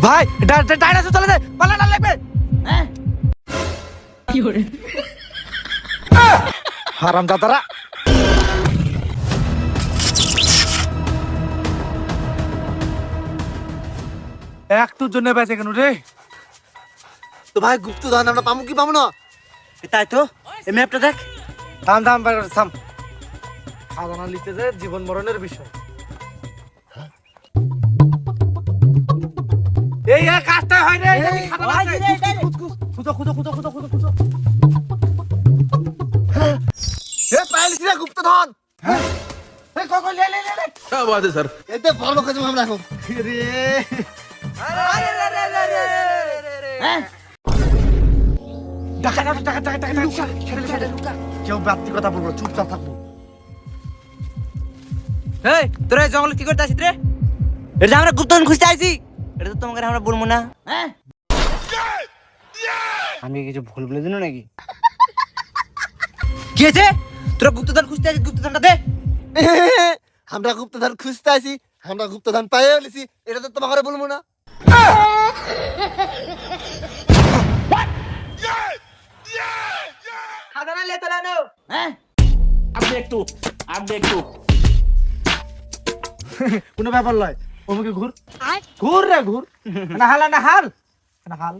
ভাই ডাইনোসর চলে যায়, পালানো লাগবে। হ্যাঁ কি করে হারামজাদারা। একটুর জন্য বেঁচে কেন রে? তো ভাই গুপ্তধন আমরা পাবো কি পাবো না? তাই তো এই ম্যাপটা দেখ। থাম থাম থাম, খাজানা লিখতে যে জীবন মরণের বিষয়। এই কাজটা হয় রে, খাজানা আছে। খুঁজো খুঁজো খুঁজো খুঁজো খুঁজো খুঁজো। পাইলিছি রে গুপ্তধন। এই কই কই লে লে লে। क्या बात है सर। এতে ভালো কাজ আমরা এখন। রে হ্যাঁ টাকা টাকা টাকা টাকা টাকা। কেউ বাড়তি কথা বলবো, চুপচাপ থাকবো। এই তোরা এই জঙ্গলে কি করতে আসিস রে? এটা আমরা গুপ্তধন খুঁজতে আইছি, এটা তো তোমাকে আমরা বলবো না। হ্যাঁ আমি কিছু ভুল বলে দিন নাকি? কি আছে? তোরা গুপ্তধন খুঁজতে আসিস, গুপ্তধনটা দে। আমরা গুপ্তধন খুঁজতে আছি, আমরা গুপ্তধন পাইয়ে ফেলেছি, এটা তো তোমাকে বলবো না। খাজানা লে তোলা নাও। হ্যাঁ কোনো ব্যাপার নয়, ওমকে ঘুর ঘুর রে ঘুর। না হাল না হাল না হাল।